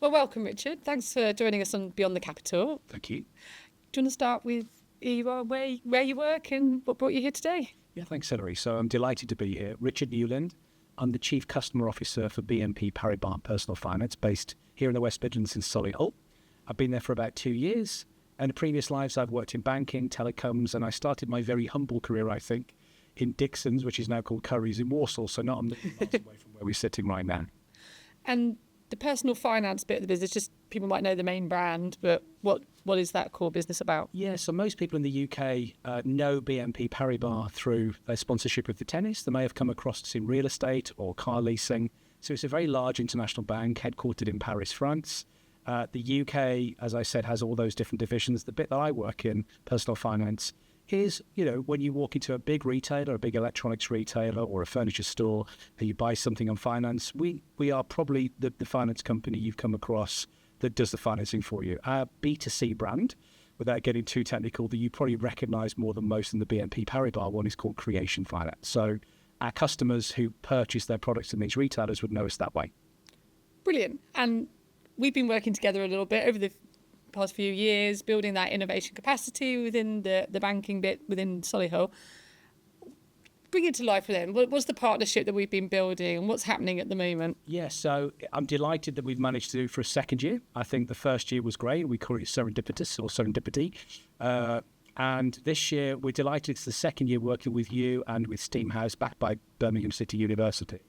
Well, welcome, Richard. Thanks for joining us on Beyond the Capital. Thank you. Do you want to start with who you are, where you work, and what brought you here today? Yeah, thanks, Hilary. So I'm delighted to be here. Richard Newland. I'm the Chief Customer Officer for BNP Paribas Personal Finance, based here in the West Midlands in Solihull. I've been there for about 2 years. And in previous lives, I've worked in banking, telecoms, and I started my very humble career, I think, in Dixon's, which is now called Curry's in Warsaw, so not a million miles away from where we're sitting right now. And the personal finance bit of the business, just people might know the main brand, but what is that core business about? Yeah, so most people in the UK know BNP Paribas through their sponsorship of the tennis. They may have come across us in real estate or car leasing. So it's a very large international bank headquartered in Paris, France. The UK, as I said, has all those different divisions. The bit that I work in, personal finance, is, when you walk into a big retailer, a big electronics retailer or a furniture store, and you buy something on finance, we are probably the finance company you've come across that does the financing for you. Our B2C brand, without getting too technical, that you probably recognise more than most in the BNP Paribas one, is called Creation Finance. So our customers who purchase their products in these retailers would know us that way. Brilliant. And we've been working together a little bit over the past few years, building that innovation capacity within the banking bit within Solihull. Bring it to life for them. What's the partnership that we've been building and what's happening at the moment? Yeah, so I'm delighted that we've managed to do for a second year. I think the first year was great. We call it serendipitous or serendipity. And this year, we're delighted it's the second year working with you and with STEAMhouse, backed by Birmingham City University.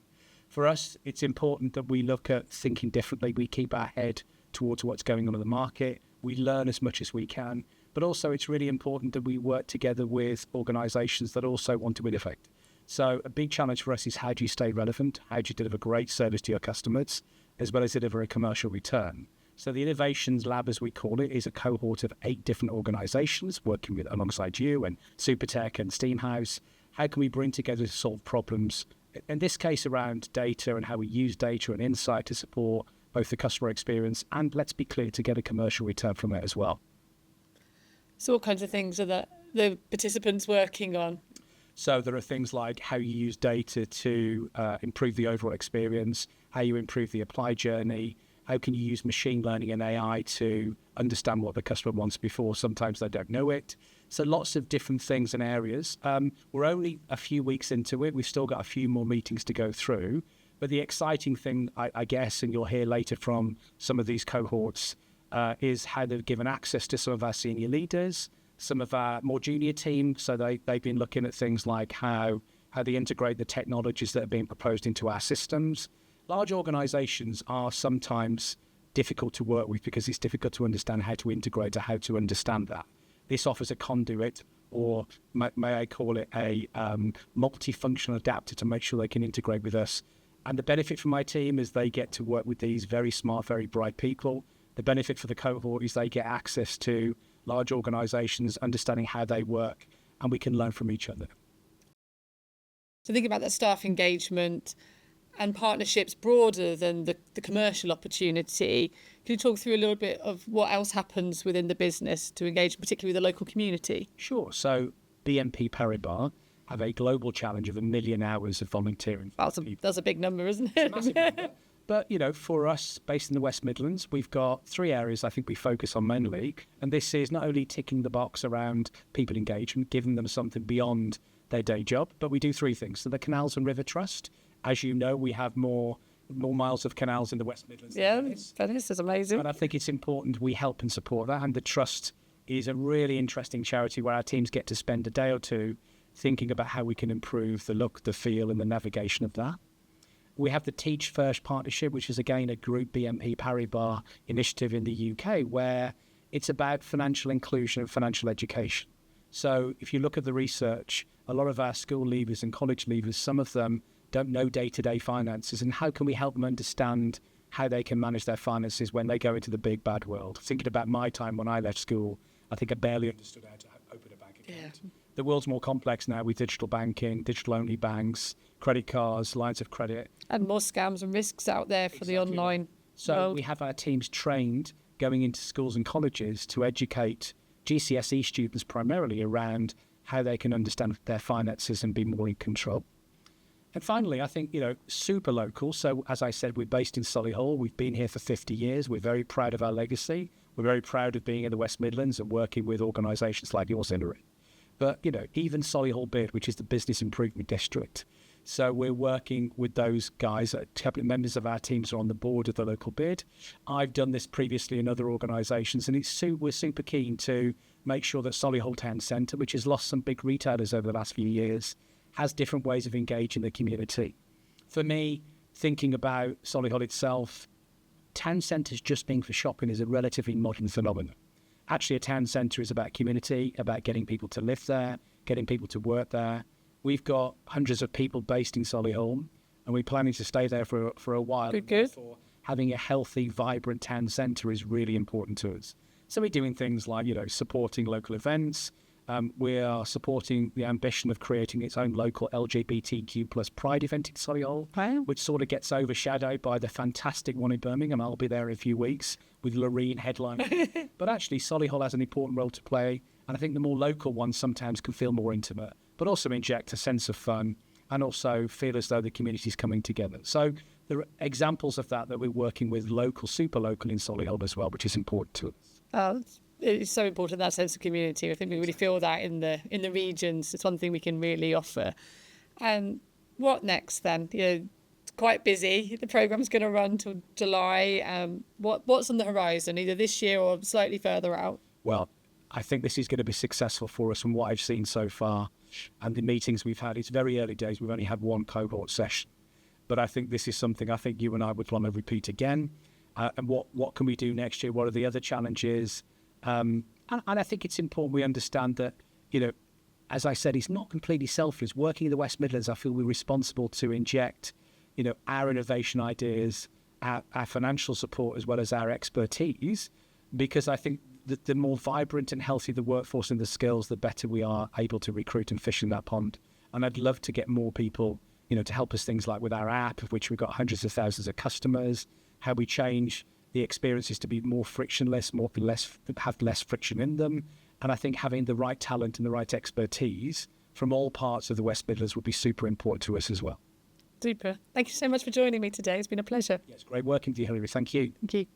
For us, it's important that we look at thinking differently. We keep our head towards what's going on in the market. We learn as much as we can. But also, it's really important that we work together with organisations that also want to innovate. So a big challenge for us is, how do you stay relevant? How do you deliver great service to your customers, as well as deliver a commercial return? So the Innovations Lab, as we call it, is a cohort of 8 different organisations working with alongside you and SuperTech and STEAMhouse. How can we bring together to solve problems, in this case around data and how we use data and insight to support both the customer experience and, let's be clear, to get a commercial return from it as well. So what kinds of things are the participants working on? So there are things like how you use data to improve the overall experience, how you improve the apply journey, how can you use machine learning and AI to understand what the customer wants before sometimes they don't know it. So lots of different things and areas. We're only a few weeks into it. We've still got a few more meetings to go through. But the exciting thing, I guess, and you'll hear later from some of these cohorts, is how they've given access to some of our senior leaders, some of our more junior team. So they've been looking at things like how they integrate the technologies that are being proposed into our systems. Large organisations are sometimes difficult to work with because it's difficult to understand how to integrate or how to understand that. This offers a conduit, or may I call it a multifunctional adapter, to make sure they can integrate with us. And the benefit for my team is they get to work with these very smart, very bright people. The benefit for the cohort is they get access to large organisations, understanding how they work, and we can learn from each other. So think about that staff engagement and partnerships broader than the commercial opportunity. Can you talk through a little bit of what else happens within the business to engage particularly with the local community? Sure. So BNP Paribas have a global challenge of 1 million hours of volunteering. That's a big number, isn't it? It's a massive number. But, for us, based in the West Midlands, we've got 3 areas I think we focus on mainly. And this is not only ticking the box around people engagement, giving them something beyond their day job, but we do 3 things. So the Canal River Trust, as you know, we have more miles of canals in the West Midlands. Yeah, Venice is amazing. And I think it's important we help and support that. And the Trust is a really interesting charity where our teams get to spend a day or two thinking about how we can improve the look, the feel, and the navigation of that. We have the Teach First partnership, which is, again, a group BNP Paribas initiative in the UK, where it's about financial inclusion and financial education. So if you look at the research, a lot of our school leavers and college leavers, some of them don't know day-to-day finances, and how can we help them understand how they can manage their finances when they go into the big bad world? Thinking about my time when I left school, I think I barely understood how to open a bank account. Yeah. The world's more complex now with digital banking, digital-only banks, credit cards, lines of credit. And more scams and risks out there for the online So world. We have our teams trained going into schools and colleges to educate GCSE students primarily around how they can understand their finances and be more in control. And finally, I think, super local. So as I said, we're based in Solihull. We've been here for 50 years. We're very proud of our legacy. We're very proud of being in the West Midlands and working with organisations like yours, Hilary. But, even Solihull BID, which is the Business Improvement District. So we're working with those guys. A couple of members of our teams are on the board of the local BID. I've done this previously in other organisations, and we're super keen to make sure that Solihull Town Centre, which has lost some big retailers over the last few years, has different ways of engaging the community. For me, thinking about Solihull itself, town centres just being for shopping is a relatively modern phenomenon. Actually, a town centre is about community, about getting people to live there, getting people to work there. We've got hundreds of people based in Solihull, and we're planning to stay there for a while. Good. Therefore, having a healthy, vibrant town centre is really important to us. So we're doing things like, supporting local events. We are supporting the ambition of creating its own local LGBTQ plus Pride event in Solihull, Wow. which sort of gets overshadowed by the fantastic one in Birmingham. I'll be there in a few weeks with Loreen headlining. But actually, Solihull has an important role to play, and I think the more local ones sometimes can feel more intimate, but also inject a sense of fun and also feel as though the community is coming together. So there are examples of that we're working with local, super local in Solihull as well, which is important to us. It's so important, that sense of community. I think we really feel that in the regions. It's one thing we can really offer. And what next then? It's quite busy. The programme's going to run till July. What's on the horizon, either this year or slightly further out? Well, I think this is going to be successful for us from what I've seen so far and the meetings we've had. It's very early days. We've only had one cohort session. But I think this is something I think you and I would want to repeat again. And what can we do next year? What are the other challenges? And I think it's important we understand that, as I said, it's not completely selfless. Working in the West Midlands, I feel we're responsible to inject, our innovation ideas, our financial support, as well as our expertise, because I think that the more vibrant and healthy the workforce and the skills, the better we are able to recruit and fish in that pond. And I'd love to get more people, to help us things like with our app, of which we've got hundreds of thousands of customers, how we change the experiences to be more frictionless, have less friction in them. And I think having the right talent and the right expertise from all parts of the West Midlands would be super important to us as well. Super. Thank you so much for joining me today. It's been a pleasure. Yes, great working with you, Hilary. Thank you. Thank you.